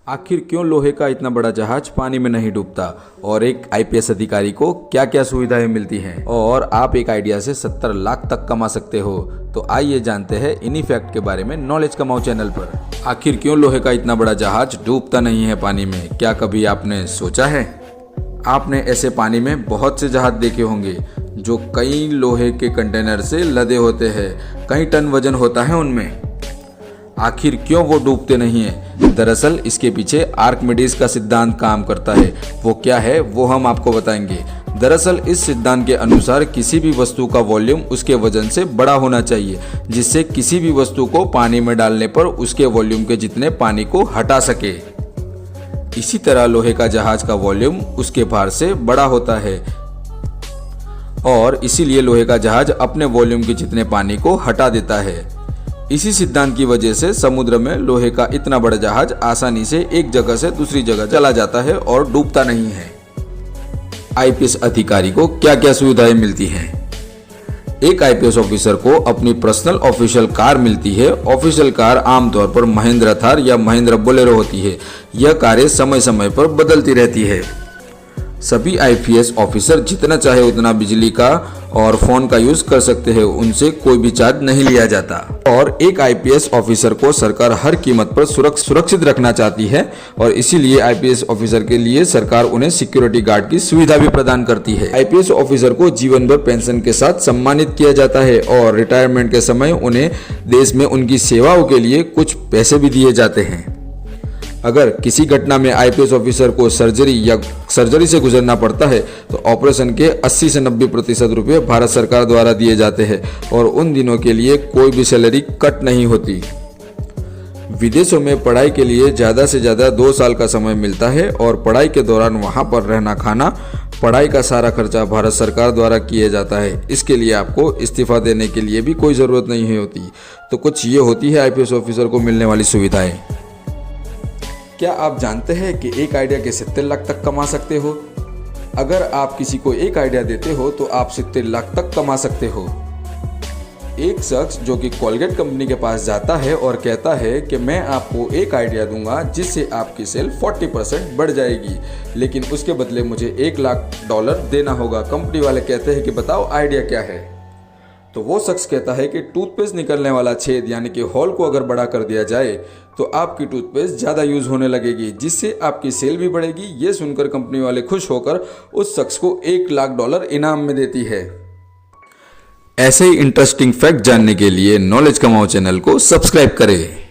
आखिर क्यों लोहे का इतना बड़ा जहाज पानी में नहीं डूबता और एक आईपीएस अधिकारी को क्या क्या सुविधाएं मिलती हैं और आप एक आइडिया से 70 लाख तक कमा सकते हो। तो आइए जानते हैं इन्हीं फैक्ट के बारे में नॉलेज कमाओ चैनल पर। आखिर क्यों लोहे का इतना बड़ा जहाज डूबता नहीं है पानी में, क्या कभी आपने सोचा है? आपने ऐसे पानी में बहुत से जहाज देखे होंगे जो कई लोहे के कंटेनर से लदे होते हैं, कई टन वजन होता है उनमें। आखिर क्यों वो डूबते नहीं हैं? दरअसल इसके पीछे आर्किमिडीज का सिद्धांत काम करता है। वो क्या है वो हम आपको बताएंगे। दरअसल इस सिद्धांत के अनुसार किसी भी वस्तु का वॉल्यूम उसके वजन से बड़ा होना चाहिए, जिससे किसी भी वस्तु को पानी में डालने पर उसके वॉल्यूम के जितने पानी को हटा सके। इसी तरह लोहे का जहाज का वॉल्यूम उसके भार से बड़ा होता है और इसीलिए लोहे का जहाज अपने वॉल्यूम के जितने पानी को हटा देता है। इसी सिद्धांत की वजह से समुद्र में लोहे का इतना बड़ा जहाज आसानी से एक जगह से दूसरी जगह चला जाता है और डूबता नहीं है। आईपीएस अधिकारी को क्या क्या सुविधाएं मिलती हैं? एक आईपीएस ऑफिसर को अपनी पर्सनल ऑफिशियल कार मिलती है। ऑफिशियल कार आमतौर पर महिंद्रा थार या महिंद्रा बोलेरो होती है। यह कारें समय समय पर बदलती रहती है। सभी आईपीएस ऑफिसर जितना चाहे उतना बिजली का और फोन का यूज कर सकते हैं, उनसे कोई भी चार्ज नहीं लिया जाता। और एक आईपीएस ऑफिसर को सरकार हर कीमत पर सुरक्षित रखना चाहती है और इसीलिए आईपीएस ऑफिसर के लिए सरकार उन्हें सिक्योरिटी गार्ड की सुविधा भी प्रदान करती है। आईपीएस ऑफिसर को जीवन भर पेंशन के साथ सम्मानित किया जाता है और रिटायरमेंट के समय उन्हें देश में उनकी सेवाओं के लिए कुछ पैसे भी दिए जाते हैं। अगर किसी घटना में आईपीएस ऑफिसर को सर्जरी से गुजरना पड़ता है तो ऑपरेशन के 80 से 90% रुपये भारत सरकार द्वारा दिए जाते हैं और उन दिनों के लिए कोई भी सैलरी कट नहीं होती। विदेशों में पढ़ाई के लिए ज़्यादा से ज़्यादा 2 साल का समय मिलता है और पढ़ाई के दौरान वहाँ पर रहना खाना पढ़ाई का सारा खर्चा भारत सरकार द्वारा किया जाता है। इसके लिए आपको इस्तीफा देने के लिए भी कोई ज़रूरत नहीं होती। तो कुछ ये होती है आईपीएस ऑफिसर को मिलने वाली सुविधाएं। क्या आप जानते हैं कि एक आइडिया के 70 लाख तक कमा सकते हो? अगर आप किसी को एक आइडिया देते हो तो आप 70 लाख तक कमा सकते हो। एक शख्स जो कि कोलगेट कंपनी के पास जाता है और कहता है कि मैं आपको एक आइडिया दूंगा जिससे आपकी सेल 40% बढ़ जाएगी, लेकिन उसके बदले मुझे $1 लाख देना होगा। कंपनी वाले कहते हैं कि बताओ आइडिया क्या है? तो वो शख्स कहता है कि टूथपेस्ट निकलने वाला छेद यानी कि होल को अगर बड़ा कर दिया जाए तो आपकी टूथपेस्ट ज़्यादा यूज़ होने लगेगी, जिससे आपकी सेल भी बढ़ेगी। ये सुनकर कंपनी वाले खुश होकर उस शख्स को $1 लाख इनाम में देती है। ऐसे ही इंटरेस्टिंग फैक्ट जानने के लिए नॉलेज कमाओ चैनल को सब्सक्राइब करें।